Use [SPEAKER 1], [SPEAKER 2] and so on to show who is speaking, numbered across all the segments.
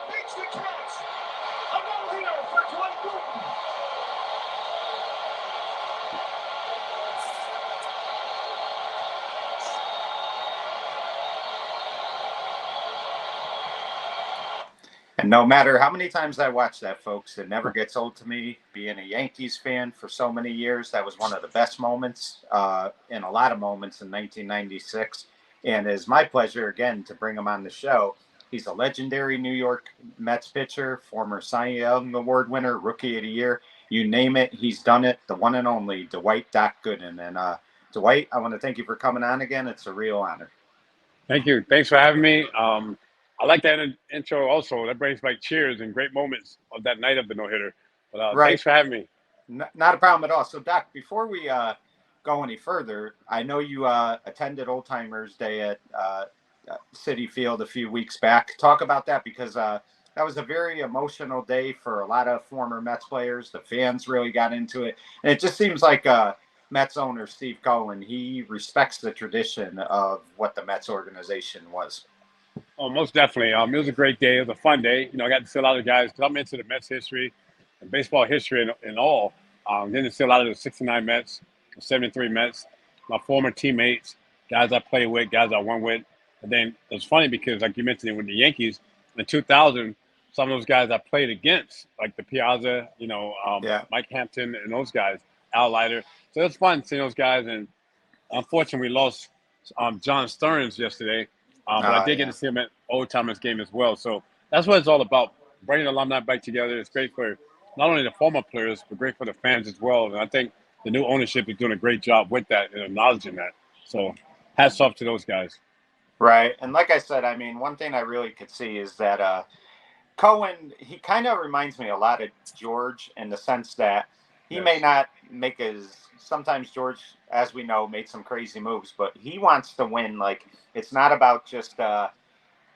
[SPEAKER 1] Makes the catch. A no-hitter for Dwight Gooden.
[SPEAKER 2] And no matter how many times I watch that, folks, it never gets old to me. Being a Yankees fan for so many years, that was one of the best moments in a lot of moments in 1996. And it's my pleasure, again, to bring him on the show. He's a legendary New York Mets pitcher, former Cy Young Award winner, Rookie of the Year. You name it, he's done it. The one and only Dwight Gooden. And Dwight, I want to thank you for coming on again. It's a real honor.
[SPEAKER 3] Thank you. Thanks for having me. I like that intro also. That brings back cheers and great moments of that night of the no-hitter. But
[SPEAKER 2] Right.
[SPEAKER 3] Thanks for having me.
[SPEAKER 2] Not a problem at all. So, Doc, before we go any further, I know you attended Old Timers Day at Citi Field a few weeks back. Talk about that, because that was a very emotional day for a lot of former Mets players. The fans really got into it. And it just seems like Mets owner Steve Cohen, he respects the tradition of what the Mets organization was.
[SPEAKER 3] Oh, most definitely. It was a great day. It was a fun day. I got to see a lot of guys, because I'm into the Mets history and baseball history and all. Then to see a lot of the 69 Mets, the 73 Mets, my former teammates, guys I played with, guys I won with. And then it's funny because, like you mentioned, with the Yankees in 2000, some of those guys I played against, like the Piazza, Mike Hampton and those guys, Al Leiter. So it was fun seeing those guys. And unfortunately, we lost John Stearns yesterday. But I did get to see him at Old Timers game as well. So that's what it's all about, bringing alumni back together. It's great for not only the former players, but great for the fans as well. And I think the new ownership is doing a great job with that and acknowledging that. So hats off to those guys.
[SPEAKER 2] Right. And like I said, I mean, one thing I really could see is that Cohen, he kind of reminds me a lot of George in the sense that he may not make sometimes George, as we know, made some crazy moves, but he wants to win. Like, it's not about just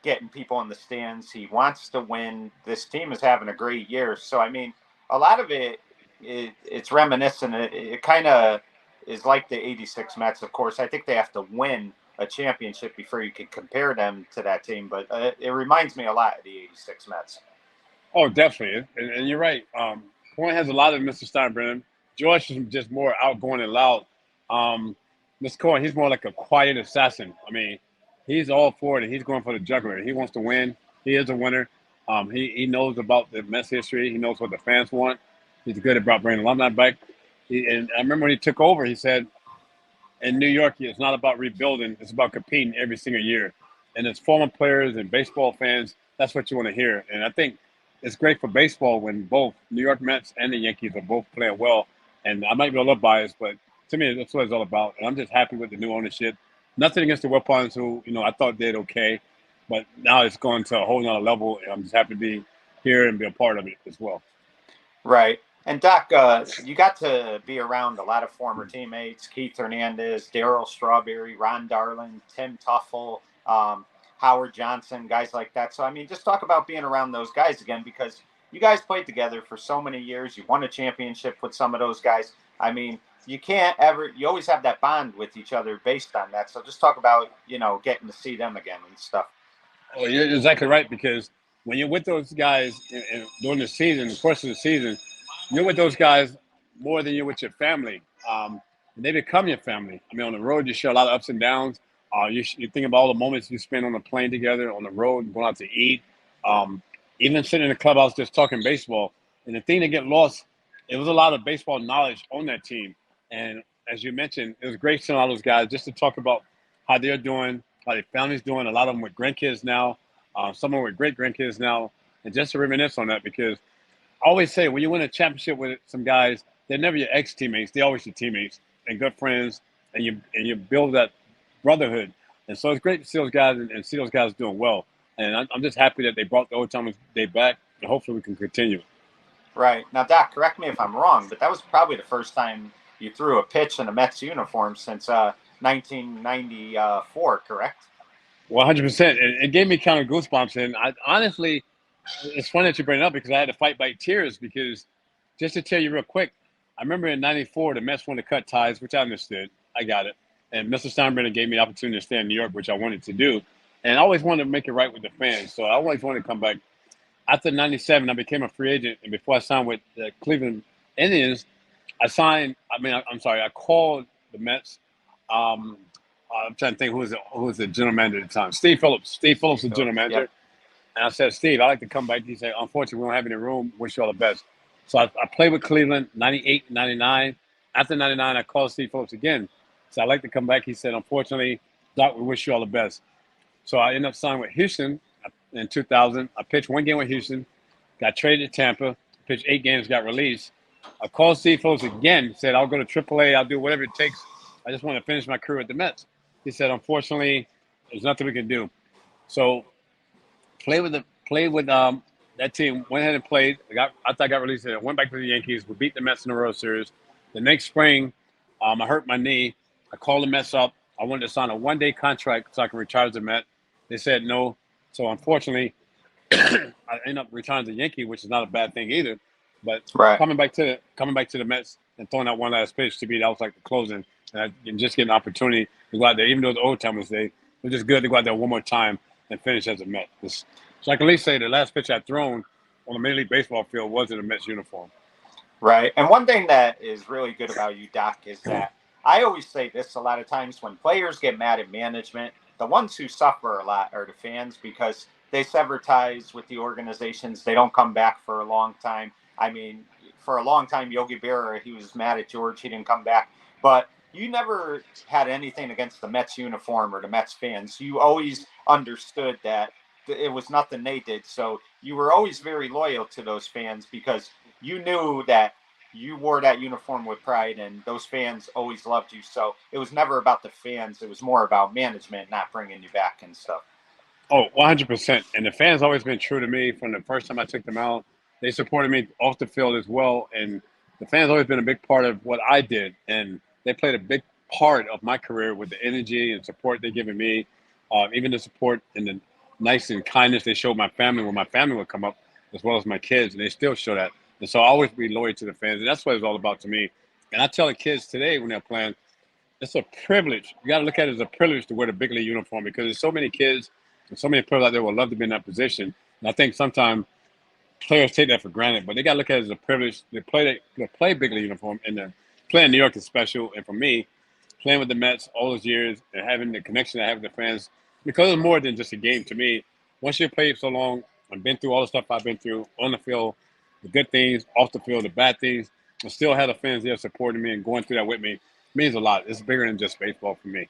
[SPEAKER 2] getting people in the stands. He wants to win. This team is having a great year. So, I mean, a lot of it's reminiscent. It kind of is like the 86 Mets. Of course, I think they have to win a championship before you could compare them to that team. But it reminds me a lot of the 86 Mets.
[SPEAKER 3] Oh, definitely. And you're right. Cohen has a lot of Mr. Steinbrenner. George is just more outgoing and loud. Mr. Cohen, he's more like a quiet assassin. I mean, he's all for it, and he's going for the juggler. He wants to win. He is a winner. He knows about the Mets history. He knows what the fans want. He's good about bringing alumni back. And I remember when he took over, he said, in New York, it's not about rebuilding. It's about competing every single year. And as former players and baseball fans, that's what you want to hear. And I think it's great for baseball when both New York Mets and the Yankees are both playing well. And I might be a little biased, but to me, that's what it's all about. And I'm just happy with the new ownership. Nothing against the Wilpons, who, I thought did okay. But now it's going to a whole nother level. And I'm just happy to be here and be a part of it as well.
[SPEAKER 2] Right. And Doc, you got to be around a lot of former teammates: Keith Hernandez, Darryl Strawberry, Ron Darling, Tim Tuffle, Howard Johnson, guys like that. So, I mean, just talk about being around those guys again, because you guys played together for so many years. You won a championship with some of those guys. I mean, you always have that bond with each other based on that. So just talk about, getting to see them again and stuff.
[SPEAKER 3] Oh, you're exactly right, because when you're with those guys during the season, the course of the season, you're with those guys more than you're with your family. And they become your family. I mean, on the road, you share a lot of ups and downs. You think about all the moments you spend on the plane together, on the road, going out to eat, even sitting in the clubhouse just talking baseball. And the thing that get lost, it was a lot of baseball knowledge on that team. And as you mentioned, it was great seeing all those guys just to talk about how they're doing, how their family's doing. A lot of them with grandkids now, some of them with great-grandkids now, and just to reminisce on that, because I always say when you win a championship with some guys, they're never your ex-teammates. They're always your teammates and good friends, and you build that brotherhood. And so it's great to see those guys and see those guys doing well. And I'm just happy that they brought the Old Timers Day back, and hopefully we can continue.
[SPEAKER 2] Right. Now, Doc, correct me if I'm wrong, but that was probably the first time you threw a pitch in a Mets uniform since 1994, correct?
[SPEAKER 3] 100%. It gave me kind of goosebumps. And I honestly, it's funny that you bring it up, because I had to fight back tears, because just to tell you real quick, I remember in 94, the Mets wanted to cut ties, which I understood. I got it. And Mr. Steinbrenner gave me the opportunity to stay in New York, which I wanted to do. And I always wanted to make it right with the fans. So I always wanted to come back. After 97, I became a free agent. And before I signed with the Cleveland Indians, I'm sorry, I called the Mets. Um, I'm trying to think who was the general manager at the time. Steve Phillips. Steve Phillips was the general manager.
[SPEAKER 2] Yep.
[SPEAKER 3] And I said, Steve, I'd like to come back. He said, unfortunately, we don't have any room. Wish you all the best. So I played with Cleveland, 98, 99. After 99, I called Steve Phillips again. So I'd like to come back. He said, unfortunately, Doc, we wish you all the best. So I ended up signing with Houston in 2000. I pitched one game with Houston, got traded to Tampa, pitched 8 games, got released. I called Steve Phillips again, said, I'll go to AAA. I'll do whatever it takes. I just want to finish my career at the Mets. He said, unfortunately, there's nothing we can do. So played with that team, went ahead and played. After I got released, I went back to the Yankees. We beat the Mets in the World Series. The next spring, I hurt my knee. I called the Mets up. I wanted to sign a one-day contract so I could retire as a Met. They said no. So unfortunately, I ended up retiring as a Yankee, which is not a bad thing either. But coming back to the Mets and throwing out one last pitch, to me, that was like the closing. And just getting an opportunity to go out there, even though the old timers, it was just good to go out there one more time and finish as a Met. So I can at least say the last pitch I'd thrown on the Major League Baseball field was in a Mets uniform.
[SPEAKER 2] Right. And one thing that is really good about you, Doc, is that I always say this a lot of times when players get mad at management, the ones who suffer a lot are the fans because they sever ties with the organizations. They don't come back for a long time. I mean, for a long time, Yogi Berra, he was mad at George. He didn't come back. But you never had anything against the Mets uniform or the Mets fans. You always understood that it was nothing they did. So you were always very loyal to those fans because you knew that you wore that uniform with pride and those fans always loved you. So it was never about the fans. It was more about management not bringing you back and stuff.
[SPEAKER 3] Oh, 100%. And the fans always been true to me from the first time I took them out. They supported me off the field as well. And the fans always been a big part of what I did. And they played a big part of my career with the energy and support they've given me, even the support and the nice and kindness they showed my family when my family would come up, as well as my kids. And they still show that. And so I always be loyal to the fans. And that's what it's all about to me. And I tell the kids today when they're playing, it's a privilege. You got to look at it as a privilege to wear the big league uniform because there's so many kids and so many players out there would love to be in that position. And I think sometimes players take that for granted, but they got to look at it as a privilege. They play big league uniform, and playing in New York is special. And for me, playing with the Mets all those years and having the connection I have with the fans, because it's more than just a game to me. Once you've played so long and been through all the stuff I've been through on the field, the good things, off the field, the bad things, and still have the fans there supporting me and going through that with me means a lot. It's bigger than just baseball for me.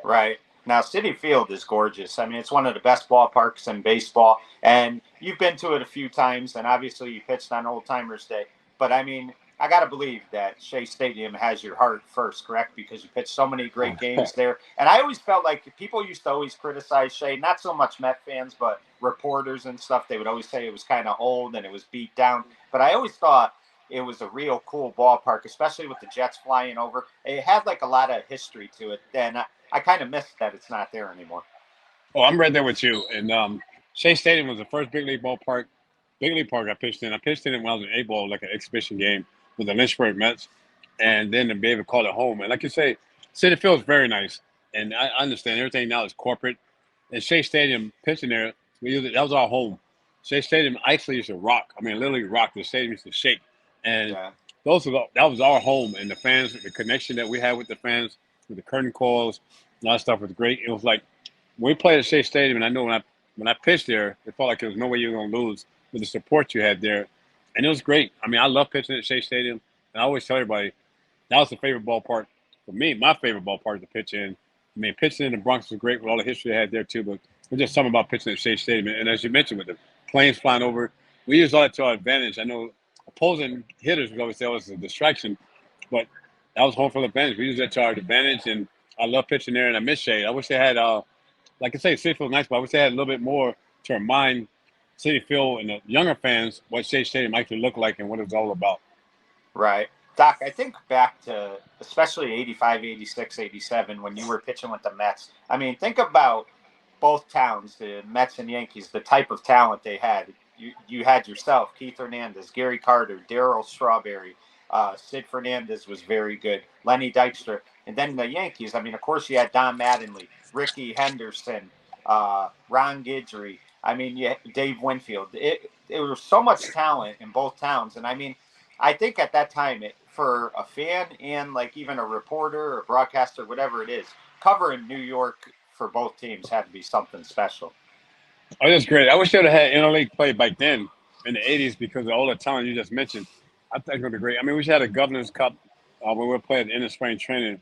[SPEAKER 2] Right. Now, Citi Field is gorgeous. I mean, it's one of the best ballparks in baseball, and you've been to it a few times, and obviously you pitched on Old Timers Day. But, I mean, I got to believe that Shea Stadium has your heart first, correct? Because you pitched so many great games there. And I always felt like people used to always criticize Shea, not so much Met fans, but reporters and stuff. They would always say it was kind of old and it was beat down. But I always thought it was a real cool ballpark, especially with the Jets flying over. It had like a lot of history to it. And I kind of miss that it's not there anymore.
[SPEAKER 3] Oh, I'm right there with you. And Shea Stadium was the first big league park I pitched in. I pitched in it when I was in A-ball, like an exhibition game with the Lynchburg Mets, and then to be able to call it home. And like you say, Citi Field is very nice. And I understand everything now is corporate. And Shea Stadium, pitching there, that was our home. Shea Stadium actually used to rock. I mean, literally rock. The stadium used to shake. And that was our home. And the fans, the connection that we had with the fans, with the curtain calls, and all that stuff was great. It was like when we played at Shea Stadium, and I know when I pitched there, it felt like there was no way you were going to lose with the support you had there. And it was great. I mean, I love pitching at Shea Stadium. And I always tell everybody, that was the favorite ballpark for me, my favorite ballpark to pitch in. I mean, pitching in the Bronx was great with all the history I had there, too. But there's just something about pitching at Shea Stadium. And as you mentioned, with the planes flying over, we used all that to our advantage. I know opposing hitters would always say it was a distraction, but that was home field advantage. We used that to our advantage, and I love pitching there, and I miss Shea. I wish they had, like I say, Citi Field nice, but I wish they had a little bit more to remind Citi Field and the younger fans what Shea Stadium actually looked like and what it's all about.
[SPEAKER 2] Right. Doc, I think back to especially 85, 86, 87, when you were pitching with the Mets. I mean, think about both towns, the Mets and Yankees, the type of talent they had. You had yourself, Keith Hernandez, Gary Carter, Darryl Strawberry, Sid Fernandez was very good, Lenny Dykstra. And then the Yankees, I mean, of course, you had Don Mattingly, Ricky Henderson, Ron Guidry. I mean, Dave Winfield. It was so much talent in both towns. And I mean, I think at that time, for a fan and like even a reporter or broadcaster, whatever it is, covering New York for both teams had to be something special.
[SPEAKER 3] Oh, that's great. I wish they would have had interleague play back then in the 80s because of all the talent you just mentioned. I think it would be great. I mean, we should have had a Governor's Cup when we were playing in the spring training.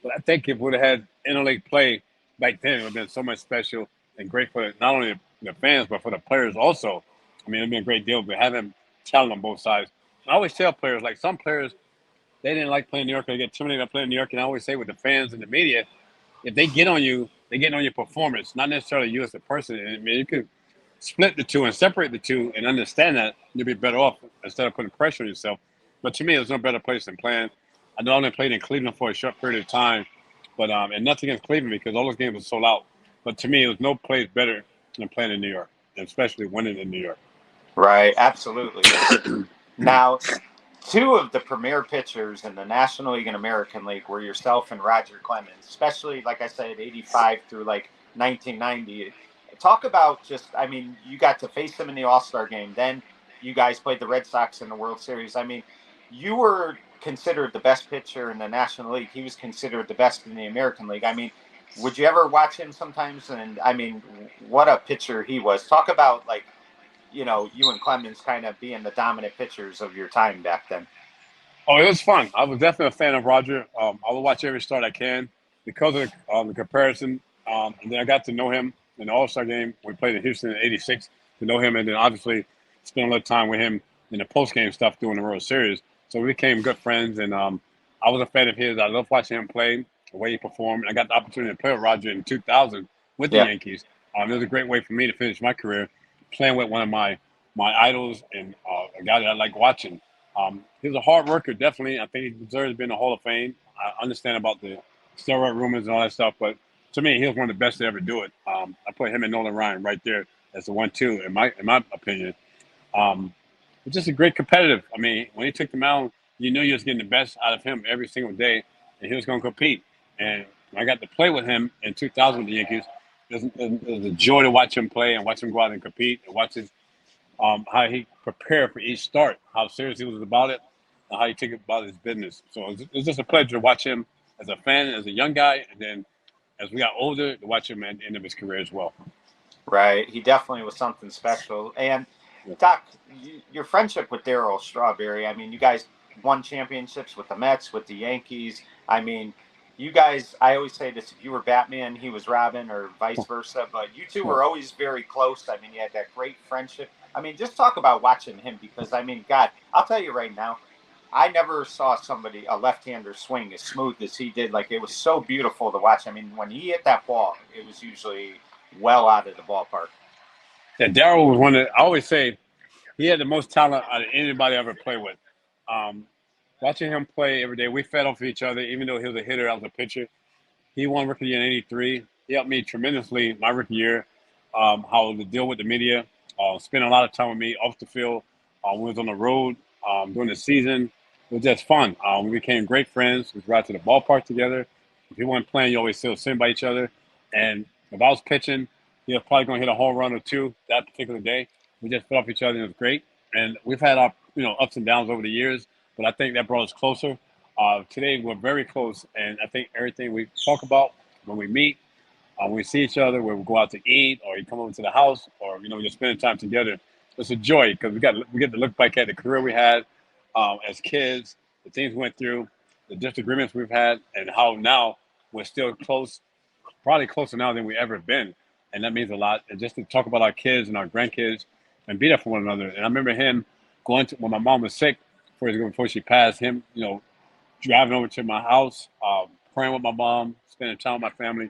[SPEAKER 3] But I think if we would have had interleague play back then, it would have been so much special and great for not only the fans, but for the players also. I mean, it would be a great deal, but having talent on both sides. I always tell players, like some players, they didn't like playing New York. They get intimidated by playing New York. And I always say with the fans and the media, if they get on you, they get on your performance, not necessarily you as a person. And I mean, you could split the two and separate the two and understand that you'll be better off instead of putting pressure on yourself. But to me, there's no better place than playing. I know I only played in Cleveland for a short period of time, but and nothing against Cleveland because all those games were sold out. But to me, there was no place better than playing in New York, and especially winning in New York.
[SPEAKER 2] Right, absolutely. Now, two of the premier pitchers in the National League and American League were yourself and Roger Clemens, especially, like I said, 85 through like 1990. Talk about just, I mean, you got to face him in the All-Star game. Then you guys played the Red Sox in the World Series. I mean, you were considered the best pitcher in the National League. He was considered the best in the American League. I mean, would you ever watch him sometimes? And I mean, what a pitcher he was. Talk about like, you know, you and Clemens kind of being the dominant pitchers of your time back then.
[SPEAKER 3] Oh, it was fun. I was definitely a fan of Roger. I will watch every start I can because of the comparison. And then I got to know him in the All-Star game. We played in Houston in '86 to know him, and then obviously spent a little time with him in the post-game stuff during the World Series. So we became good friends, and I was a fan of his. I loved watching him play, the way he performed. I got the opportunity to play with Roger in 2000 with the Yankees. It was a great way for me to finish my career, playing with one of my idols and a guy that I like watching. He was a hard worker, definitely. I think he deserves to be in the Hall of Fame. I understand about the steroid rumors and all that stuff, but to me, he was one of the best to ever do it. I put him and Nolan Ryan right there as the 1-2 in my opinion. But just a great competitive. I mean, when he took the mound, you knew you was getting the best out of him every single day, and he was going to compete. And when I got to play with him in 2000 with the Yankees, it was a joy to watch him play and watch him go out and compete and watch his how he prepared for each start, how serious he was about it, and how he took about his business. So it was just a pleasure to watch him as a fan, as a young guy, and then as we got older, to watch him at the end of his career as well.
[SPEAKER 2] Right. He definitely was something special. And, Doc, your friendship with Darryl Strawberry, I mean, you guys won championships with the Mets, with the Yankees. I mean, you guys, I always say this, if you were Batman, he was Robin, or vice versa, but you two were always very close. I mean, you had that great friendship. I mean, just talk about watching him because, I mean, God, I'll tell you right now, I never saw a left-hander swing as smooth as he did. Like, it was so beautiful to watch. I mean, when he hit that ball, it was usually well out of the ballpark.
[SPEAKER 3] Yeah, Darryl was one of, I always say, he had the most talent out of anybody I ever played with. Watching him play every day, we fed off of each other, even though he was a hitter, I was a pitcher. He won rookie year in '83. He helped me tremendously my rookie year, how to deal with the media, spent a lot of time with me off the field. We was on the road during the season. It was just fun. We became great friends. We ride to the ballpark together. If you weren't playing, you always still sitting by each other. And if I was pitching, he was probably going to hit a home run or two that particular day. We just fed off each other, and it was great. And we've had our ups and downs over the years, but I think that brought us closer. Today, we're very close, and I think everything we talk about when we meet, when we see each other, when we go out to eat, or you come over to the house, or just spending time together, it's a joy because we get to look back at the career we had as kids, the things we went through, the disagreements we've had, and how now we're still close, probably closer now than we ever been, and that means a lot. And just to talk about our kids and our grandkids, and be there for one another. And I remember him going to when my mom was sick before she passed. Him, driving over to my house, praying with my mom, spending time with my family.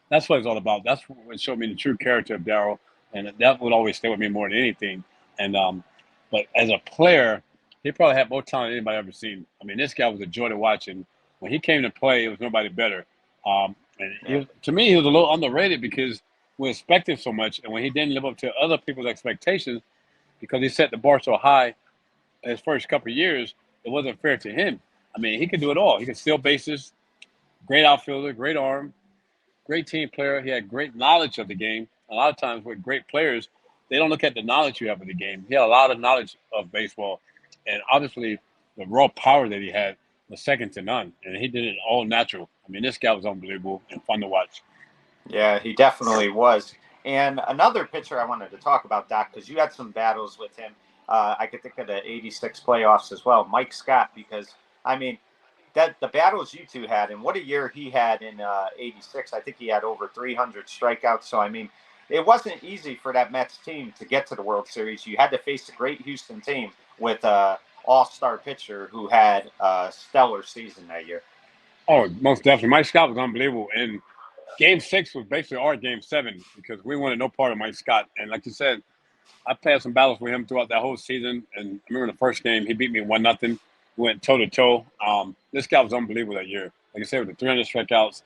[SPEAKER 3] That's what it's all about. That's what showed me the true character of Darryl, and that would always stay with me more than anything. And but as a player, he probably had more talent than anybody ever seen. I mean, this guy was a joy to watch, and when he came to play, it was nobody better. To me, he was a little underrated because we expected so much, and when he didn't live up to other people's expectations, because he set the bar so high his first couple of years, it wasn't fair to him. I mean, he could do it all. He could steal bases, Great outfielder, great arm, great team player. He had great knowledge of the game. A lot of times with great players, they don't look at the knowledge you have of the game. He had a lot of knowledge of baseball, and obviously the raw power that he had was second to none. And he did it all natural. I mean, this guy was unbelievable and fun to watch.
[SPEAKER 2] Yeah, he definitely was. And another pitcher I wanted to talk about, Doc, because you had some battles with him. I could think of the '86 playoffs as well, Mike Scott, because I mean that the battles you two had, and what a year he had in '86. I think he had over 300 strikeouts. So I mean, it wasn't easy for that Mets team to get to the World Series. You had to face a great Houston team with a all-star pitcher who had a stellar season that year.
[SPEAKER 3] Oh, most definitely. Mike Scott was unbelievable. And Game 6 was basically our Game 7 because we wanted no part of Mike Scott. And like you said, I played some battles with him throughout that whole season. And I remember the first game, he beat me 1-0. We went toe-to-toe. This guy was unbelievable that year. Like I said, with the 300 strikeouts,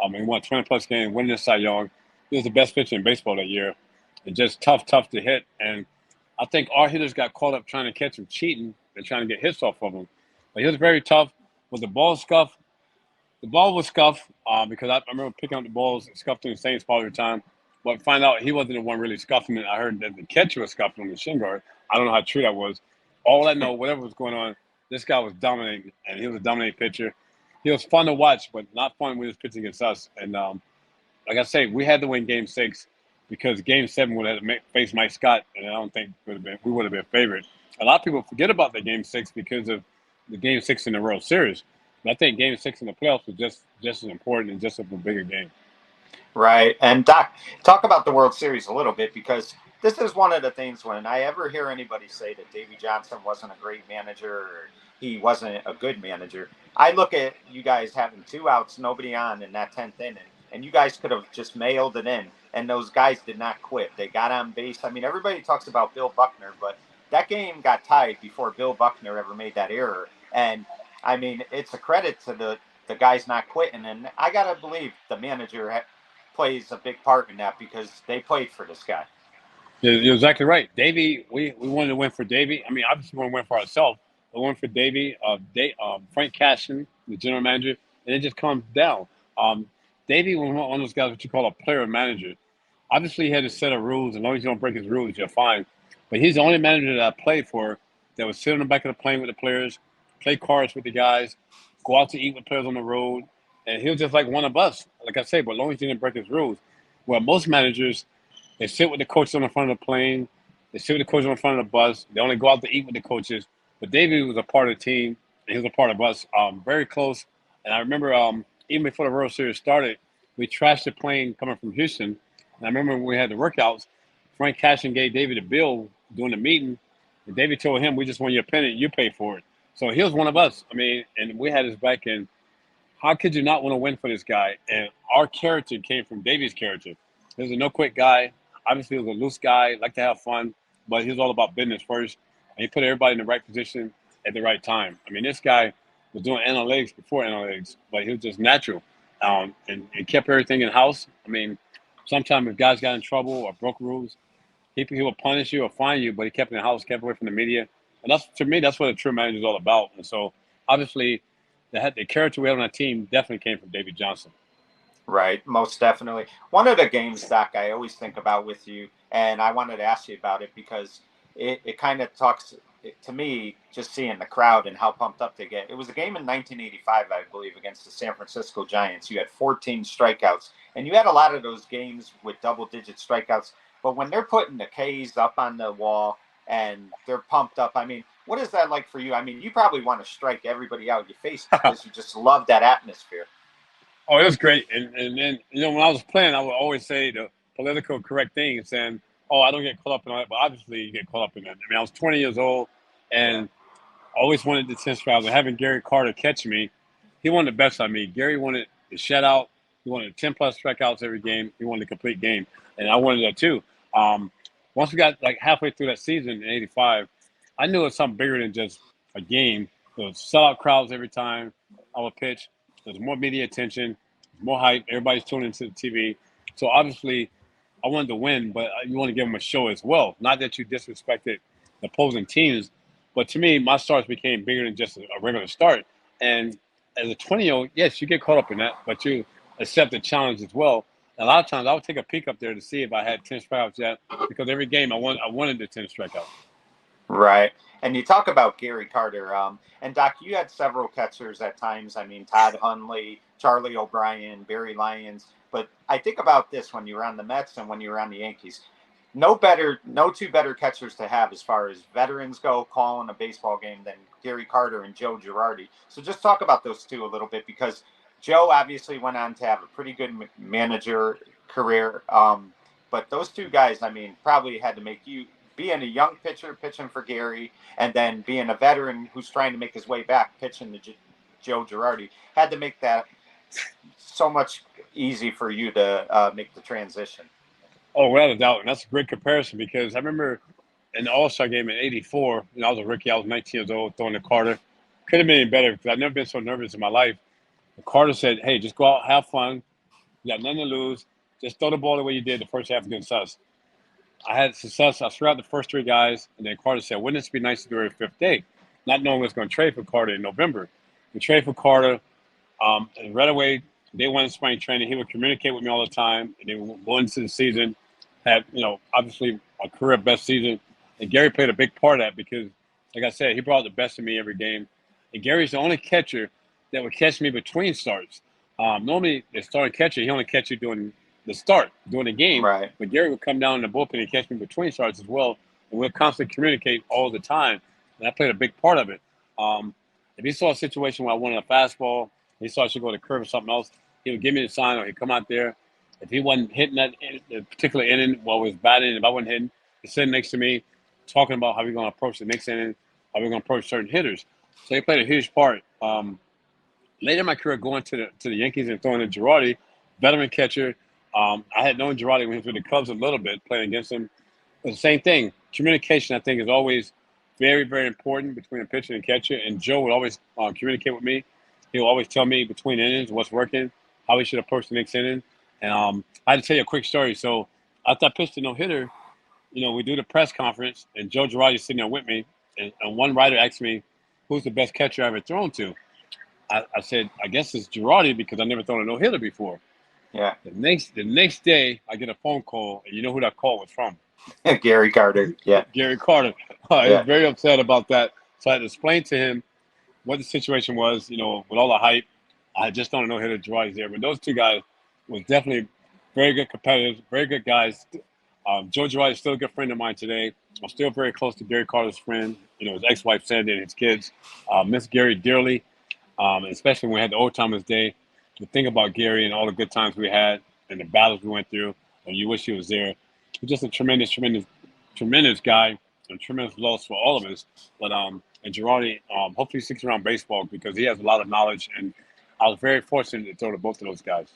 [SPEAKER 3] he won 20-plus games, winning the Cy Young. He was the best pitcher in baseball that year. And just tough to hit. And I think our hitters got caught up trying to catch him cheating and trying to get hits off of him. But he was very tough. With the ball scuff, the ball was scuffed because I remember picking up the balls and scuffed in the same spot every time. But find out he wasn't the one really scuffing it. I heard that the catcher was scuffing on the shin guard. I don't know how true that was. All I know, whatever was going on, this guy was dominating, and he was a dominating pitcher. He was fun to watch, but not fun when he was pitching against us. And like I say, we had to win Game 6 because Game 7 would have had to face Mike Scott, and I don't think we would have been favored. A lot of people forget about that Game 6 because of the Game 6 in the World Series. But I think Game 6 in the playoffs was just as important and just a bigger game.
[SPEAKER 2] Right. And Doc, talk about the World Series a little bit because this is one of the things when I ever hear anybody say that Davey Johnson wasn't a great manager or he wasn't a good manager. I look at you guys having 2 outs, nobody on in that 10th inning, and you guys could have just mailed it in. And those guys did not quit. They got on base. I mean, everybody talks about Bill Buckner, but that game got tied before Bill Buckner ever made that error. And I mean, it's a credit to the guys not quitting. And I got to believe the manager plays a big part in that because they played for this guy.
[SPEAKER 3] You're exactly right. Davey, we wanted to win for Davey. I mean, obviously we want to win for ourselves. We won for Davey, Frank Cashin, the general manager, and it just comes down. Davey was one of those guys what you call a player manager. Obviously, he had a set of rules. As long as you don't break his rules, you're fine. But he's the only manager that I played for that would sit on the back of the plane with the players, play cards with the guys, go out to eat with players on the road. And he was just like one of us, like I say, but as long as he didn't break his rules. Well, most managers, they sit with the coaches on the front of the plane. They sit with the coaches on the front of the bus. They only go out to eat with the coaches. But Davey was a part of the team, and he was a part of us, very close. And I remember even before the World Series started, we trashed the plane coming from Houston. And I remember when we had the workouts, Frank Cashin gave Davey the bill during the meeting. And Davey told him, we just want your pennant, you pay for it. So he was one of us. I mean, and we had his back in. How could you not want to win for this guy? And our character came from Davey's character. He was a no-quit guy. Obviously, he was a loose guy, liked to have fun, but he was all about business first. And he put everybody in the right position at the right time. I mean, this guy was doing analytics before analytics, but he was just natural and kept everything in house. I mean, sometimes if guys got in trouble or broke rules, he would punish you or fine you, but he kept it in house, kept away from the media. And that's, to me, that's what a true manager is all about. And so, obviously, the character we have on our team definitely came from Davey Johnson.
[SPEAKER 2] Right, most definitely. One of the games, Doc, I always think about with you, and I wanted to ask you about it because it kind of talks to me, just seeing the crowd and how pumped up they get. It was a game in 1985, I believe, against the San Francisco Giants. You had 14 strikeouts, and you had a lot of those games with double-digit strikeouts. But when they're putting the Ks up on the wall and they're pumped up, I mean, what is that like for you? I mean, you probably want to strike everybody out of your face because you just love that atmosphere.
[SPEAKER 3] Oh, it was great. And then, when I was playing, I would always say the political correct thing and saying, I don't get caught up in all that. But obviously, you get caught up in that. I mean, I was 20 years old and always wanted the 10 strikeouts. And having Gary Carter catch me, he wanted the best of me. Gary wanted the shutout. He wanted 10-plus strikeouts every game. He wanted a complete game. And I wanted that too. Once we got like halfway through that season in 85, I knew it was something bigger than just a game. There was sellout crowds every time I would pitch. There's more media attention, more hype. Everybody's tuning into the TV. So obviously, I wanted to win, but you want to give them a show as well. Not that you disrespected the opposing teams, but to me, my starts became bigger than just a regular start. And as a 20-year-old, yes, you get caught up in that, but you accept the challenge as well. And a lot of times I would take a peek up there to see if I had 10 strikeouts yet, because every game I wanted the 10 strikeouts.
[SPEAKER 2] Right. And you talk about Gary Carter. And Doc, you had several catchers at times. I mean, Todd Hundley, Charlie O'Brien, Barry Lyons. But I think about this when you were on the Mets and when you were on the Yankees. No two better catchers to have as far as veterans go calling a baseball game than Gary Carter and Joe Girardi. So just talk about those two a little bit, because Joe obviously went on to have a pretty good manager career. But those two guys, I mean, probably had to make you, being a young pitcher pitching for Gary, and then being a veteran who's trying to make his way back pitching to Joe Girardi, had to make that so much easy for you to make the transition.
[SPEAKER 3] Oh, without a doubt. And that's a great comparison, because I remember in the All-Star game in '84, I was a rookie. I was 19 years old throwing to Carter. Couldn't have been any better, because I've never been so nervous in my life. And Carter said, hey, just go out, have fun. You got nothing to lose. Just throw the ball the way you did the first half against us. I had success. I threw out the first three guys, and then Carter said, wouldn't it be nice to do it every fifth day? Not knowing we was going to trade for Carter in November. We traded for Carter, and right away, day one in spring training, he would communicate with me all the time, and then going into the season, had, obviously a career best season. And Gary played a big part of that, because, like I said, he brought the best of me every game. And Gary's the only catcher that would catch me between starts. Normally, the starting catcher, he only catch you during the game.
[SPEAKER 2] Right.
[SPEAKER 3] But Gary would come down in the bullpen and catch me between starts as well. And we'd constantly communicate all the time. And I played a big part of it. If he saw a situation where I wanted a fastball, he saw I should go to curve or something else, he would give me the sign, or he'd come out there. If he wasn't hitting that particular inning while he was batting, if I wasn't hitting, he's sitting next to me talking about how we're going to approach the next inning, how we're going to approach certain hitters. So he played a huge part. Later in my career, going to the Yankees and throwing to Girardi, veteran catcher. I had known Girardi when he was with the Cubs a little bit, playing against him. But the same thing. Communication, I think, is always very, very important between a pitcher and catcher. And Joe would always communicate with me. He would always tell me between innings what's working, how we should approach the next inning. And I had to tell you a quick story. So after I pitched the no-hitter, we do the press conference, and Joe Girardi's sitting there with me. And one writer asked me, who's the best catcher I've ever thrown to? I said, I guess it's Girardi, because I've never thrown a no-hitter before.
[SPEAKER 2] Yeah.
[SPEAKER 3] The next day, I get a phone call, and you know who that call was from?
[SPEAKER 2] Gary Carter. Yeah.
[SPEAKER 3] Gary Carter. He was very upset about that. So I had to explain to him what the situation was, with all the hype. I had just done a no-hitter, Girardi's there. But those two guys was definitely very good competitors, very good guys. Joe Girardi is still a good friend of mine today. I'm still very close to Gary Carter's friend, his ex-wife Sandy and his kids. Miss Gary dearly, especially when we had the Old Timers Day. To think about Gary and all the good times we had and the battles we went through, and you wish he was there. He's just a tremendous, tremendous, tremendous guy, and tremendous loss for all of us. But and Girardi, hopefully he sticks around baseball, because he has a lot of knowledge, and I was very fortunate to throw to both of those guys.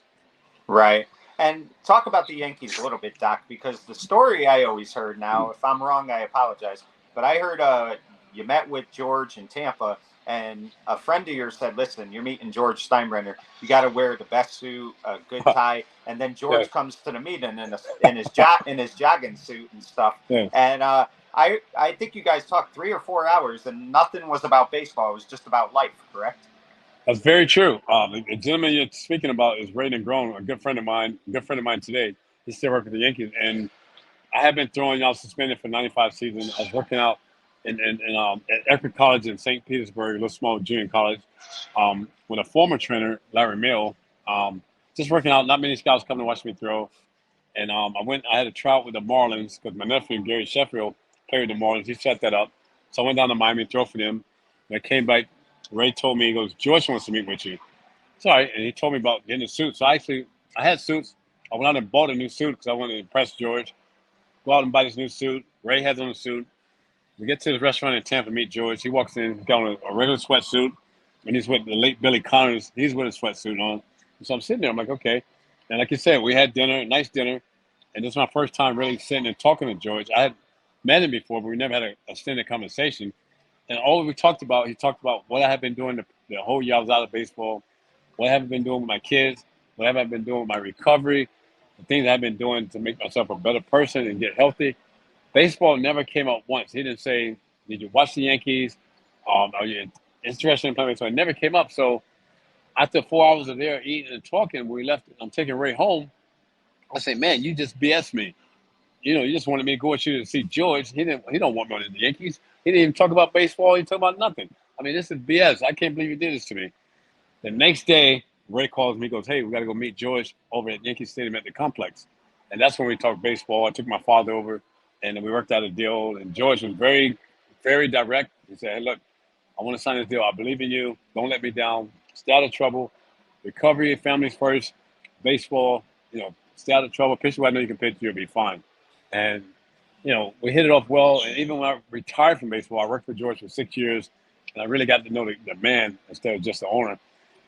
[SPEAKER 2] Right. And talk about the Yankees a little bit, Doc, because the story I always heard, now, if I'm wrong, I apologize, but I heard you met with George in Tampa, and a friend of yours said, listen, you're meeting George Steinbrenner. You got to wear the best suit, a good tie. And then George comes to the meeting in his jogging suit and stuff.
[SPEAKER 3] Yeah.
[SPEAKER 2] And I think you guys talked 3 or 4 hours, and nothing was about baseball. It was just about life, correct?
[SPEAKER 3] That's very true. The gentleman you're speaking about is Raiden Grown, a good friend of mine today. He still works for the Yankees. And I have been throwing, I was suspended for 95 season. I was working out at Eckerd College in St. Petersburg, a little small junior college, with a former trainer, Larry Mill. Just working out, not many scouts come to watch me throw. And I had a tryout with the Marlins, because my nephew, Gary Sheffield, played with the Marlins. He set that up. So I went down to Miami to throw for them. When I came back, Ray told me, he goes, George wants to meet with you. Sorry. And he told me about getting a suit. So I had suits. I went out and bought a new suit because I wanted to impress George. Go out and buy this new suit. Ray has on a suit. We get to the restaurant in Tampa, meet George. He walks in, he's got on a regular sweatsuit. And he's with the late Billy Connors. He's with a sweatsuit on. So I'm sitting there. I'm like, okay. And like you said, we had dinner, nice dinner. And this is my first time really sitting and talking to George. I had met him before, but we never had a extended conversation. And all we talked about, he talked about what I had been doing the whole year I was out of baseball, what I have been doing with my kids, what have I been doing with my recovery, the things I've been doing to make myself a better person and get healthy. Baseball never came up once. He didn't say, did you watch the Yankees? Are you interested in playing? So it never came up. So after 4 hours of there eating and talking, when we left, I'm taking Ray home. I say, man, you just BS me. You just wanted me to go with you to see George. He don't want me to the Yankees. He didn't even talk about baseball. He didn't talk about nothing. I mean, this is BS. I can't believe you did this to me. The next day, Ray calls me, goes, hey, we got to go meet George over at Yankee Stadium at the complex. And that's when we talked baseball. I took my father over, and we worked out a deal. And George was very, very direct. He said, hey, look, I want to sign this deal. I believe in you. Don't let me down. Stay out of trouble. Recovery, families first. Baseball, stay out of trouble. Pitch what I know you can pitch. You'll be fine. And, we hit it off well. And even when I retired from baseball, I worked for George for 6 years. And I really got to know the man instead of just the owner.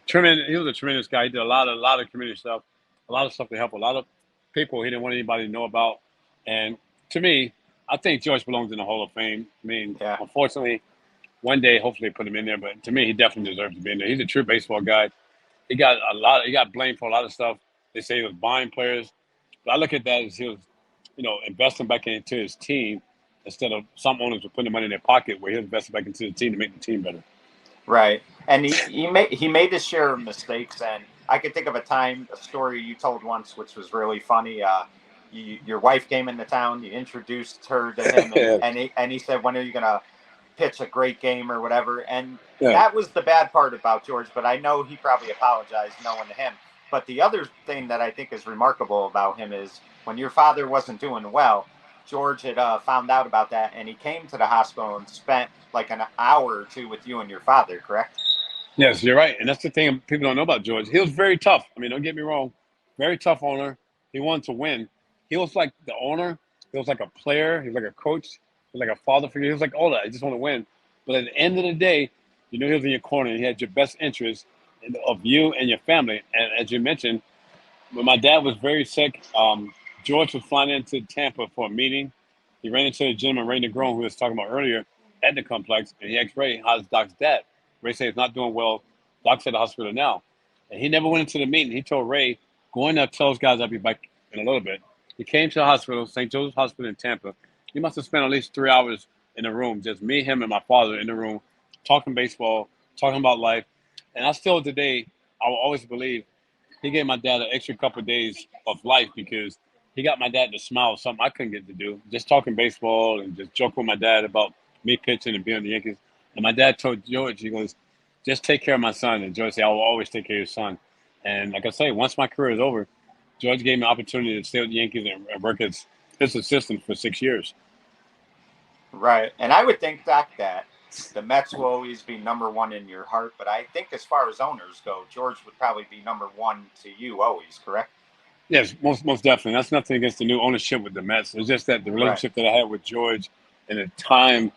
[SPEAKER 3] He was a tremendous guy. He did a lot of community stuff, a lot of stuff to help a lot of people he didn't want anybody to know about. And to me, I think George belongs in the Hall of Fame. I mean, Unfortunately, one day, hopefully, they put him in there. But to me, he definitely deserves to be in there. He's a true baseball guy. He got blamed for a lot of stuff. They say he was buying players, but I look at that as he was, investing back into his team instead of some owners were putting the money in their pocket where he was investing back into the team to make the team better.
[SPEAKER 2] Right. And he made his share of mistakes. And I could think of a story you told once, which was really funny. Your wife came into town, you introduced her to him, and he said, when are you going to pitch a great game or whatever? And that was the bad part about George, but I know he probably apologized knowing to him. But the other thing that I think is remarkable about him is when your father wasn't doing well, George had found out about that, and he came to the hospital and spent like an hour or two with you and your father, correct?
[SPEAKER 3] Yes, you're right. And that's the thing people don't know about George. He was very tough. I mean, don't get me wrong. Very tough owner. He wanted to win. He was like the owner. He was like a player. He was like a coach. He was like a father figure. He was like all that. He just want to win. But at the end of the day, he was in your corner. He had your best interest of you and your family. And as you mentioned, when my dad was very sick, George was flying into Tampa for a meeting. He ran into the gentleman, Ray Negron, who we was talking about earlier, at the complex. And he asked Ray, how's Doc's dad? Ray said he's not doing well. Doc's at the hospital now. And he never went into the meeting. He told Ray, go in there, tell those guys I'll be back in a little bit. He came to the hospital, St. Joseph's Hospital in Tampa. He must have spent at least 3 hours in the room, just me, him, and my father in the room, talking baseball, talking about life. And I still today, I will always believe he gave my dad an extra couple of days of life because he got my dad to smile, something I couldn't get to do. Just talking baseball and just joking with my dad about me pitching and being on the Yankees. And my dad told George, he goes, just take care of my son. And George said, I will always take care of your son. And like I say, once my career is over, George gave me an opportunity to stay with the Yankees and work as his assistant for 6 years.
[SPEAKER 2] Right. And I would think, Doc, that the Mets will always be number one in your heart. But I think as far as owners go, George would probably be number one to you always, correct?
[SPEAKER 3] Yes, most definitely. That's nothing against the new ownership with the Mets. It's just that the relationship that I had with George and the time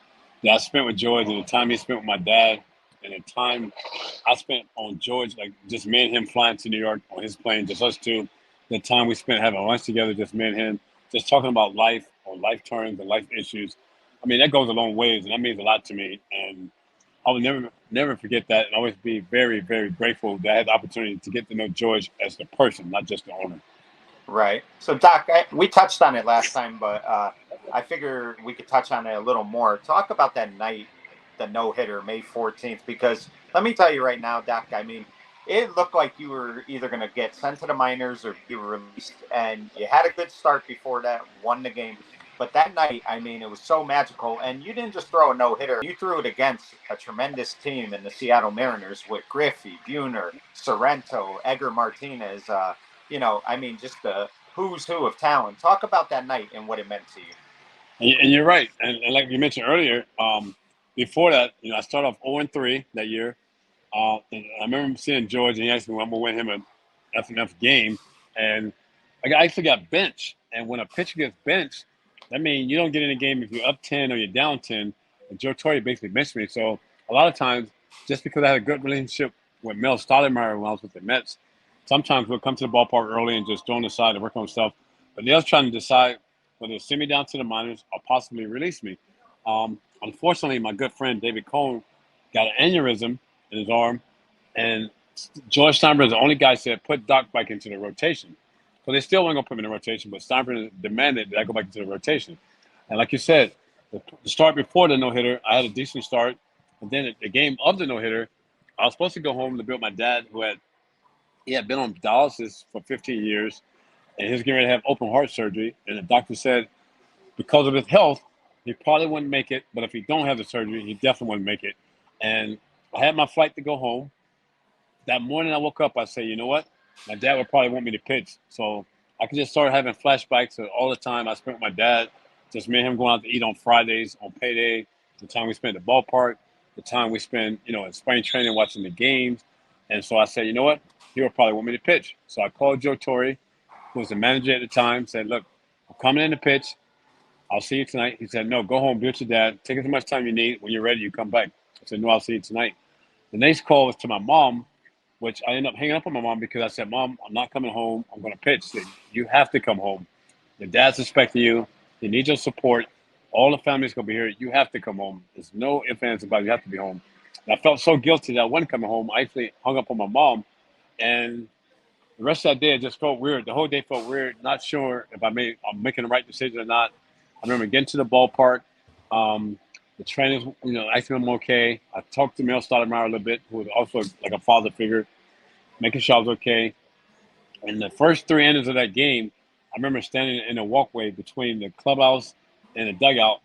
[SPEAKER 3] that I spent with George and the time he spent with my dad and the time I spent on George, like just me and him flying to New York on his plane, just us two, the time we spent having lunch together, just me and him, just talking about life or life terms and life issues. I mean, that goes a long ways, and that means a lot to me. And I will never forget that and always be very, very grateful that I had the opportunity to get to know George as the person, not just the owner.
[SPEAKER 2] Right. So, Doc, we touched on it last time, but I figure we could touch on it a little more. Talk about that night, the no-hitter, May 14th, because let me tell you right now, Doc, I mean, it looked like you were either going to get sent to the minors or be released, and you had a good start before that, won the game. But that night, I mean, it was so magical, and you didn't just throw a no-hitter. You threw it against a tremendous team in the Seattle Mariners with Griffey, Buhner, Sorrento, Edgar Martinez, I mean, just the who's who of talent. Talk about that night and what it meant to you.
[SPEAKER 3] And you're right. And like you mentioned earlier, before that, I started off 0-3 that year. And I remember seeing George, and he asked me when I'm going to win him an F&F game. And I actually got benched. And when a pitcher gets benched, that means you don't get in a game if you're up 10 or you're down 10. And Joe Torre basically benched me. So a lot of times, just because I had a good relationship with Mel Steinbrenner when I was with the Mets, sometimes we'll come to the ballpark early and just throw on the side and work on stuff. But they was trying to decide whether to send me down to the minors or possibly release me. Unfortunately, my good friend David Cohen got an aneurysm in his arm, and George Steinbrenner is the only guy said put Doc back into the rotation. So they still weren't going to put him in the rotation, but Steinbrenner demanded that I go back into the rotation. And like you said, the start before the no-hitter, I had a decent start. And then the game of the no-hitter, I was supposed to go home to be with my dad, he had been on dialysis for 15 years, and he was getting ready to have open heart surgery. And the doctor said because of his health, he probably wouldn't make it. But if he don't have the surgery, he definitely wouldn't make it. And I had my flight to go home. That morning I woke up, I said, you know what? My dad would probably want me to pitch. So I could just start having flashbacks of all the time I spent with my dad, just me and him going out to eat on Fridays, on payday, the time we spent at the ballpark, the time we spent, in spring training watching the games. And so I said, you know what? He would probably want me to pitch. So I called Joe Torre, who was the manager at the time, said, look, I'm coming in to pitch. I'll see you tonight. He said, no, go home, be with your dad. Take as much time you need. When you're ready, you come back. I said, no, I'll see you tonight. The next call was to my mom, which I ended up hanging up on my mom because I said, Mom, I'm not coming home. I'm going to pitch. She said, you have to come home. Your dad's expecting you. He needs your support. All the family's going to be here. You have to come home. There's no ifs, ands, about it. You have to be home. And I felt so guilty that I wasn't coming home. I actually hung up on my mom. And the rest of that day, it just felt weird. The whole day felt weird. Not sure if I'm making the right decision or not. I remember getting to the ballpark. The trainers, asked me if I'm okay. I talked to Mel Stoudemire a little bit, who was also like a father figure, making sure I was okay. And the first 3 innings of that game, I remember standing in a walkway between the clubhouse and the dugout,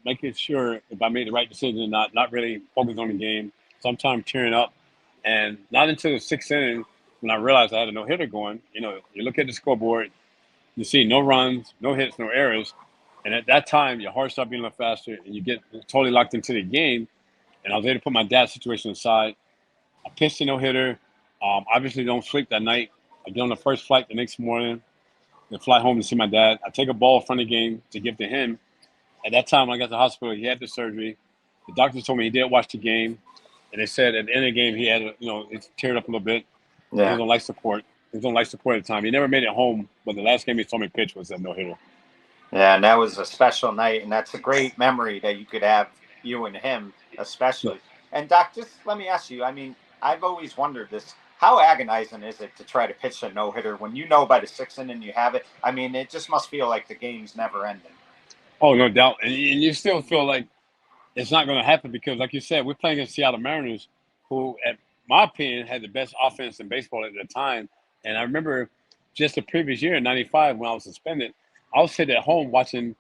[SPEAKER 3] making sure if I made the right decision or not really focused on the game, sometimes tearing up. And not until the 6th inning, when I realized I had a no-hitter going, you look at the scoreboard, you see no runs, no hits, no errors. And at that time, your heart starts beating a little faster, and you get totally locked into the game. And I was able to put my dad's situation aside. I pitched a no-hitter. Obviously, don't sleep that night. I get on the first flight the next morning and fly home to see my dad. I take a ball from the game to give to him. At that time, when I got to the hospital, he had the surgery. The doctors told me he did watch the game. And they said at the end of the game, he had, it teared up a little bit. Yeah. He was on life support. He was on life support at the time. He never made it home, but the last game he saw me pitch was that no-hitter.
[SPEAKER 2] Yeah, and that was a special night, and that's a great memory that you could have, you and him especially. Yeah. And, Doc, just let me ask you, I've always wondered this. How agonizing is it to try to pitch a no-hitter when you know by the 6th inning you have it? It just must feel like the game's never ending.
[SPEAKER 3] Oh, no doubt. And you still feel like it's not going to happen because, like you said, we're playing against Seattle Mariners, who, at my opinion, had the best offense in baseball at the time. And I remember just the previous year in '95 when I was suspended, I was sitting at home watching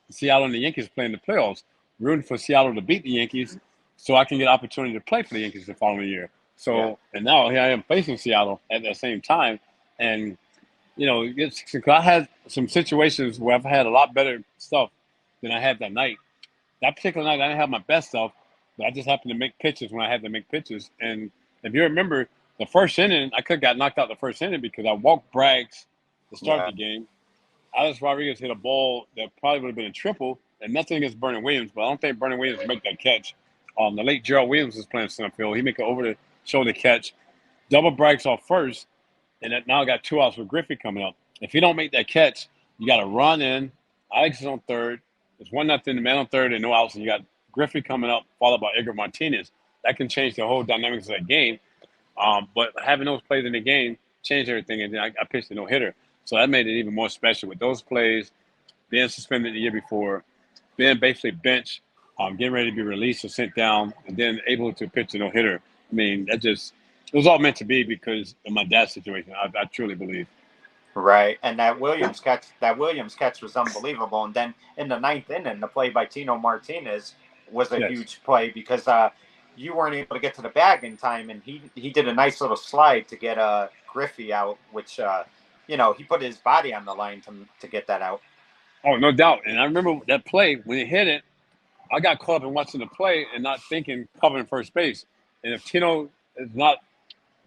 [SPEAKER 3] Seattle and the Yankees playing the playoffs, rooting for Seattle to beat the Yankees so I can get an opportunity to play for the Yankees the following year. So, yeah. And now here I am facing Seattle at the same time. And, I had some situations where I've had a lot better stuff than I had that night. That particular night, I didn't have my best stuff, but I just happened to make pitches when I had to make pitches. And if you remember, the first inning, I could have got knocked out the first inning because I walked Braggs to start the game. Alex Rodriguez hit a ball that probably would have been a triple, and nothing against Vernon Williams, but I don't think Vernon Williams would make that catch. The late Gerald Williams was playing center field. He make an over-the-shoulder catch, double Braggs off first, and now I got 2 outs with Griffey coming up. If you don't make that catch, you got to run in. Alex is on third. It's 1-0, the man on third, and no outs, and you got Griffey coming up, followed by Edgar Martinez. That can change the whole dynamics of that game. But having those plays in the game changed everything, and then I pitched a no-hitter. So that made it even more special with those plays, being suspended the year before, being basically benched, getting ready to be released or sent down, and then able to pitch a no-hitter. It was all meant to be because of my dad's situation, I truly believe.
[SPEAKER 2] Right, and that Williams catch was unbelievable. And then in the 9th inning, the play by Tino Martinez was a huge play because you weren't able to get to the bag in time, and he did a nice little slide to get Griffey out, which he put his body on the line to get that out.
[SPEAKER 3] Oh, no doubt. And I remember that play when he hit it. I got caught up in watching the play and not thinking covering first base. And if Tino is not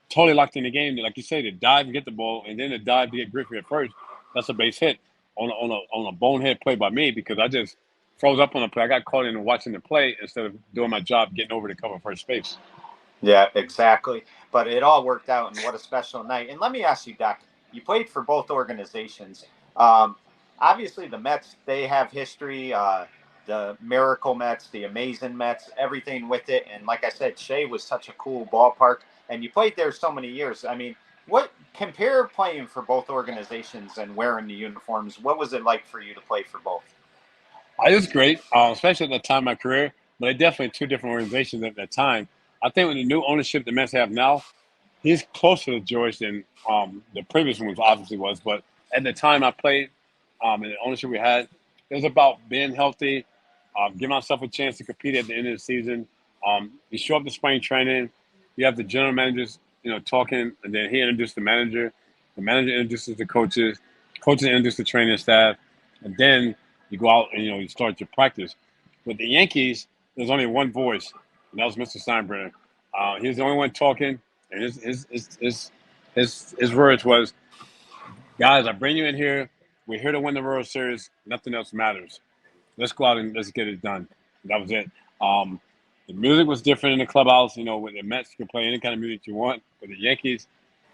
[SPEAKER 3] totally locked in the game, like you say, to dive and get the ball, and then to dive to get Griffey at first, that's a base hit on a bonehead play by me because I just froze up on the play. I got caught in watching the play instead of doing my job getting over to cover first base.
[SPEAKER 2] Yeah, exactly. But it all worked out, and what a special night. And let me ask you, Doc, you played for both organizations. Obviously, the Mets, they have history, the Miracle Mets, the Amazing Mets, everything with it. And like I said, Shea was such a cool ballpark, and you played there so many years. Compare playing for both organizations and wearing the uniforms. What was it like for you to play for both?
[SPEAKER 3] It was great, especially at the time of my career, but definitely 2 different organizations at that time. I think with the new ownership the Mets have now, he's closer to George than the previous ones obviously was. But at the time I played, and the ownership we had, it was about being healthy, giving myself a chance to compete at the end of the season. You show up to spring training, you have the general managers, talking, and then he introduced the manager introduces the coaches introduce the training staff, and then you go out and you start your practice. With the Yankees, there's only one voice, and that was Mr. Steinbrenner. He was the only one talking, and his words was, "Guys, I bring you in here. We're here to win the World Series. Nothing else matters. Let's go out and let's get it done." That was it. The music was different in the clubhouse. With the Mets, you could play any kind of music you want. With the Yankees,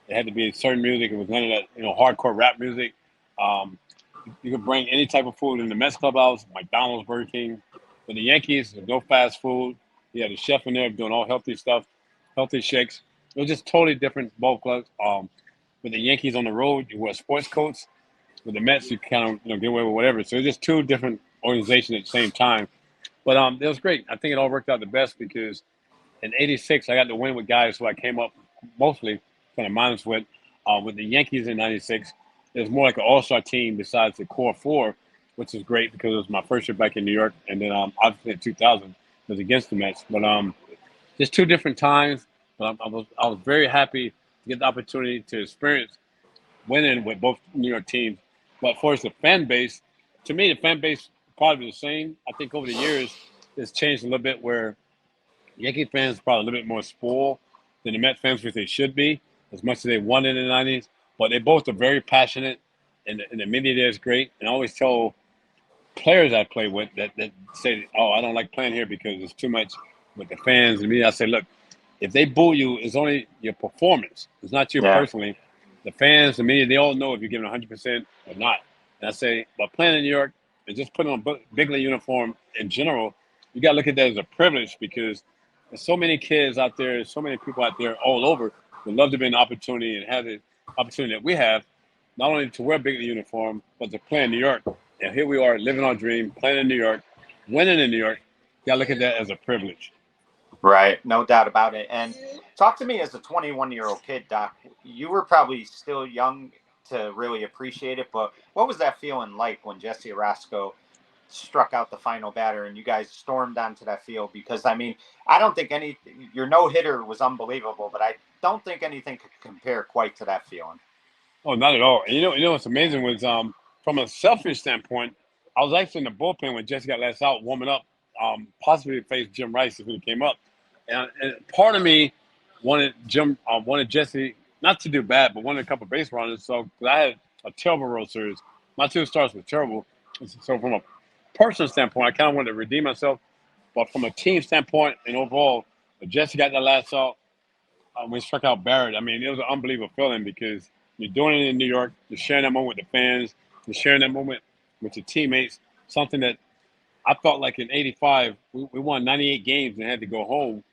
[SPEAKER 3] it had to be certain music. It was none of that, hardcore rap music. You could bring any type of food in the Mets clubhouse, McDonald's, Burger King. With the Yankees, there's no fast food. You had a chef in there doing all healthy stuff, healthy shakes. It was just totally different ball clubs. With the Yankees on the road, you wear sports coats. With the Mets, you kind of get away with whatever. So it's just two different organizations at the same time. But it was great. I think it all worked out the best because in '86 I got to win with guys who I came up mostly kind of minus with. With the Yankees in '96, it was more like an all-star team besides the core four, which is great because it was my first year back in New York. And then obviously in 2000 it was against the Mets. But just two different times. But I was very happy to get the opportunity to experience winning with both New York teams. But for the fan base, to me, the fan base probably the same. I think over the years, it's changed a little bit where Yankee fans are probably a little bit more spoiled than the Met fans, which they should be, as much as they won in the '90s. But they both are very passionate, and the media there is great. And I always tell players I play with that say, "Oh, I don't like playing here because it's too much with the fans and media." I say, "Look, if they boo you, it's only your performance. It's not you personally. The fans, the media, they all know if you're giving 100% or not." And I say, but playing in New York and just putting on big league uniform in general, you got to look at that as a privilege because there's so many kids out there, so many people out there all over would love to be an opportunity and have the opportunity that we have, not only to wear big league uniform, but to play in New York. And here we are living our dream, playing in New York, winning in New York. You got to look at that as a privilege.
[SPEAKER 2] Right, no doubt about it. And talk to me as a 21-year-old kid, Doc. You were probably still young to really appreciate it, but what was that feeling like when Jesse Orosco struck out the final batter and you guys stormed onto that field? Because, I mean, I don't think your no-hitter was unbelievable, but I don't think anything could compare quite to that feeling.
[SPEAKER 3] Oh, not at all. And you know what's amazing was from a selfish standpoint, I was actually in the bullpen when Jesse got last out, warming up, possibly to face Jim Rice if he came up. And part of me wanted Jesse not to do bad, but wanted a couple of base runners. So I had a terrible World Series. My two starts were terrible. So from a personal standpoint, I kind of wanted to redeem myself. But from a team standpoint and overall, when Jesse got that last out, when he struck out Barrett, I mean, it was an unbelievable feeling because you're doing it in New York, you're sharing that moment with the fans, you're sharing that moment with your teammates, something that I felt like in '85, we won 98 games and had to go home.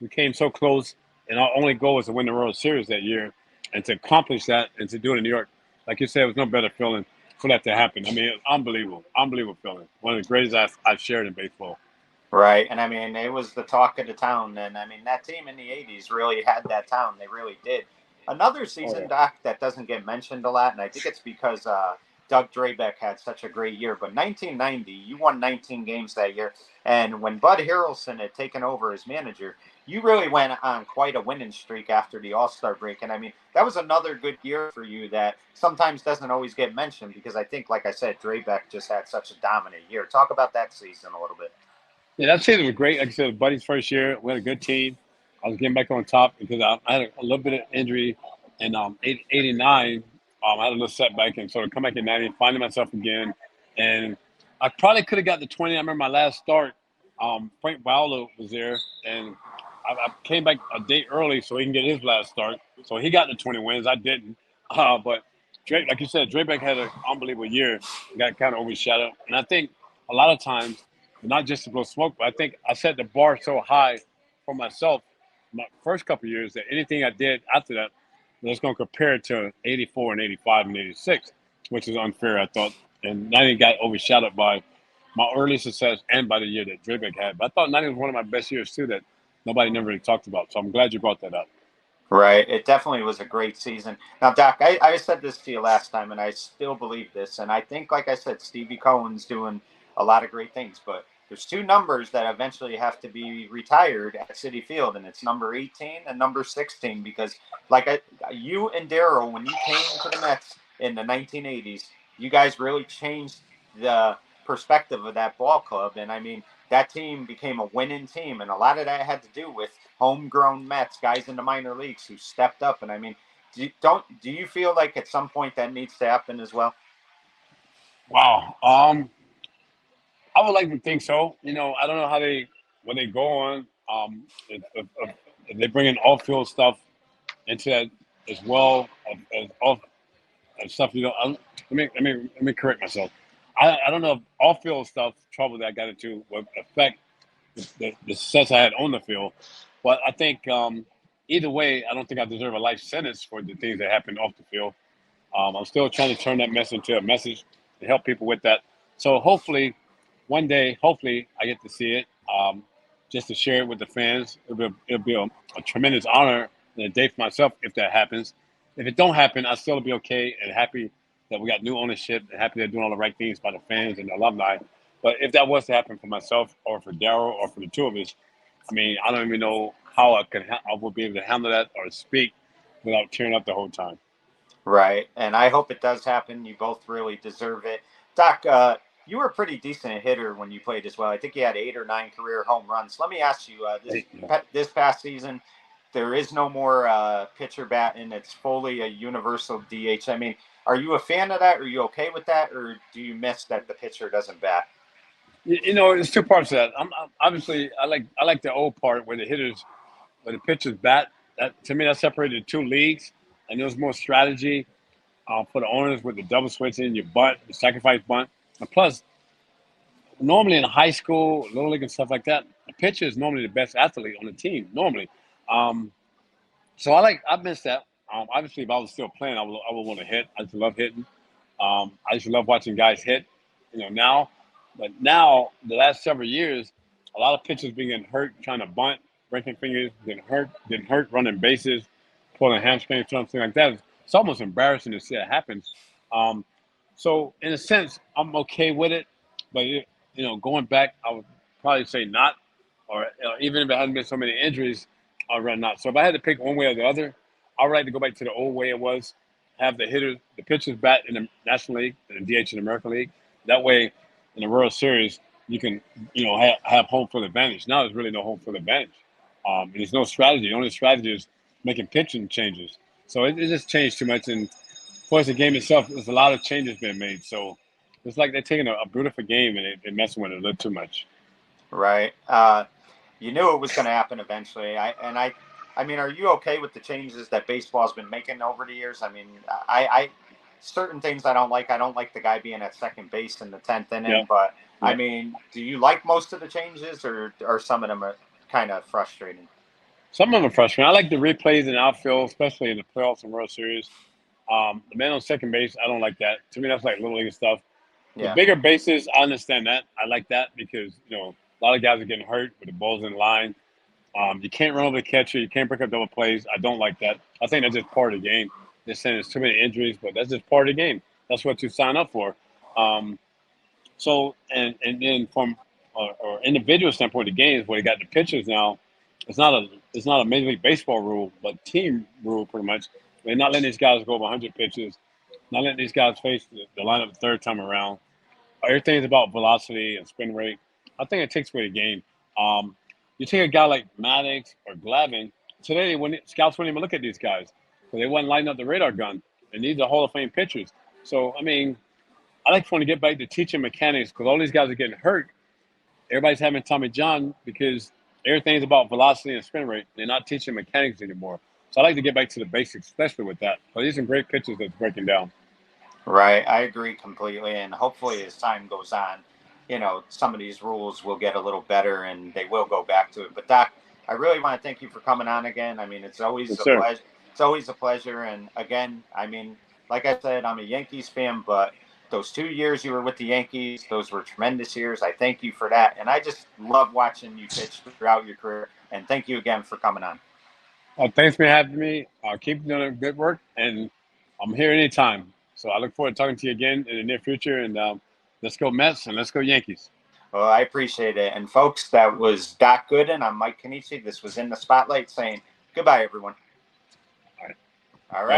[SPEAKER 3] We came so close, and our only goal was to win the World Series that year. And to accomplish that and to do it in New York, like you said, it was no better feeling for that to happen. I mean, it was unbelievable feeling. One of the greatest I've shared in baseball.
[SPEAKER 2] Right, and I mean, it was the talk of the town. And I mean, that team in the '80s really had that town. They really did. Another season, Doc, that doesn't get mentioned a lot, and I think it's because Doug Drabeck had such a great year. But 1990, you won 19 games that year. And when Bud Harrelson had taken over as manager, you really went on quite a winning streak after the All-Star break. And I mean, that was another good year for you that sometimes doesn't always get mentioned because I think, like I said, Drabeck just had such a dominant year. Talk about that season a little bit.
[SPEAKER 3] Yeah, that season was great. Like I said, Buddy's first year, we had a good team. I was getting back on top because I had a little bit of injury in '89. I had a little setback, and so to come back in '90, finding myself again, and I probably could have got the 20. I remember my last start. Frank Viola was there, and I came back a day early so he can get his last start. So he got the 20 wins. I didn't, but Drake, like you said, Drabeck had an unbelievable year. Got kind of overshadowed, and I think a lot of times, not just to blow smoke, but I think I set the bar so high for myself my first couple of years that anything I did after that was going to compare to '84 and '85 and '86, which is unfair, I thought. And '90 got overshadowed by my early success and by the year that Drabeck had. But I thought '90 was one of my best years too. That nobody never really talked about. So I'm glad you brought that up.
[SPEAKER 2] Right. It definitely was a great season. Now, Doc, I said this to you last time, and I still believe this. And I think, like I said, Stevie Cohen's doing a lot of great things. But there's two numbers that eventually have to be retired at Citi Field, and it's number 18 and number 16. Because, you and Darryl, when you came to the Mets in the 1980s, you guys really changed the perspective of that ball club. And I mean, that team became a winning team, and a lot of that had to do with homegrown Mets, guys in the minor leagues who stepped up. And I mean, do you feel like at some point that needs to happen as well?
[SPEAKER 3] Wow. I would like to think so. I don't know how when they go on, if they bring in off-field stuff into that as well as off and stuff. Let me correct myself. I don't know if off-field stuff trouble that I got into would affect the success I had on the field, but I think either way, I don't think I deserve a life sentence for the things that happened off the field. I'm still trying to turn that mess into a message to help people with that. So hopefully, one day, I get to see it, just to share it with the fans. It'll be a tremendous honor and a day for myself if that happens. If it don't happen, I still be okay and happy that we got new ownership and happy they're doing all the right things by the fans and the alumni. But if that was to happen for myself or for Darryl or for the two of us, I mean, I don't even know how I would be able to handle that or speak without tearing up the whole time.
[SPEAKER 2] Right. And I hope it does happen. You both really deserve it. Doc, you were a pretty decent hitter when you played as well. I think you had 8 or 9 career home runs. Let me ask you, this past season, there is no more pitcher bat, and it's fully a universal DH. I mean, are you a fan of that? Are you okay with that? Or do you miss that the pitcher doesn't bat?
[SPEAKER 3] There's two parts of that. Obviously I like the old part where the pitchers bat. That to me that separated two leagues, and there was more strategy for the owners with the double switching, your bunt, the sacrifice bunt, and plus normally in high school, little league and stuff like that, the pitcher is normally the best athlete on the team normally. Um, so I miss that. Obviously, if I was still playing, I would want to hit. I just love hitting. I used to love watching guys hit. Now, but now the last several years, a lot of pitchers been getting hurt trying to bunt, breaking fingers, getting hurt running bases, pulling hamstring, something like that. It's almost embarrassing to see it happens. Um, so in a sense, I'm okay with it, but going back, I would probably say not, or even if it hadn't been so many injuries, I'd rather not. So if I had to pick one way or the other, I would like to go back to the old way it was. Have the pitchers bat in the National League and the DH in the American League. That way, in the World Series, you can have home field advantage. Now there's really no home field advantage. And there's no strategy. The only strategy is making pitching changes. So it just changed too much. And of course, the game itself, there's a lot of changes being made. So it's like they're taking a beautiful game and they're messing with it a little too much.
[SPEAKER 2] Right. You knew it was going to happen eventually. I mean, are you okay with the changes that baseball's been making over the years? I mean, I certain things I don't like. I don't like the guy being at second base in the 10th inning.
[SPEAKER 3] Yeah.
[SPEAKER 2] But
[SPEAKER 3] Yeah.
[SPEAKER 2] I mean, do you like most of the changes, or are some of them are kind of frustrating?
[SPEAKER 3] Some of them are frustrating. I like the replays in the outfield, especially in the playoffs and World Series. The man on second base, I don't like that. To me, that's like little league stuff. The
[SPEAKER 2] Yeah.
[SPEAKER 3] bigger bases, I understand that. I like that because a lot of guys are getting hurt with the balls in line. You can't run over the catcher. You can't break up double plays. I don't like that. I think that's just part of the game. They're saying there's too many injuries, but that's just part of the game. That's what you sign up for. And then from or individual standpoint, the games where you got the pitchers now, it's not a Major League Baseball rule, but team rule pretty much. They're not letting these guys go over 100 pitches, not letting these guys face the lineup the third time around. Everything's about velocity and spin rate. I think it takes away the game. You take a guy like Maddox or Glavine. Today, when scouts wouldn't even look at these guys because they wasn't lighting up the radar gun. And these are Hall of Fame pitchers. So, I mean, I like to get back to teaching mechanics because all these guys are getting hurt. Everybody's having Tommy John because everything's about velocity and spin rate. They're not teaching mechanics anymore. So I like to get back to the basics, especially with that. But these are great pitchers that's breaking down.
[SPEAKER 2] Right. I agree completely. And hopefully, as time goes on, some of these rules will get a little better and they will go back to it. But Doc, I really want to thank you for coming on again. I mean, it's always
[SPEAKER 3] Yes,
[SPEAKER 2] a
[SPEAKER 3] sir.
[SPEAKER 2] pleasure. It's always a pleasure. And again, I mean, like I said, I'm a Yankees fan, but those 2 years you were with the Yankees, those were tremendous years. I thank you for that. And I just love watching you pitch throughout your career. And thank you again for coming on.
[SPEAKER 3] Thanks for having me. Keep doing good work, and I'm here anytime. So I look forward to talking to you again in the near future. And let's go Mets and let's go Yankees.
[SPEAKER 2] Well, I appreciate it. And folks, that was Doc Gooden. I'm Mike Kenichi. This was In the Spotlight saying goodbye, everyone.
[SPEAKER 3] All right.
[SPEAKER 2] All right.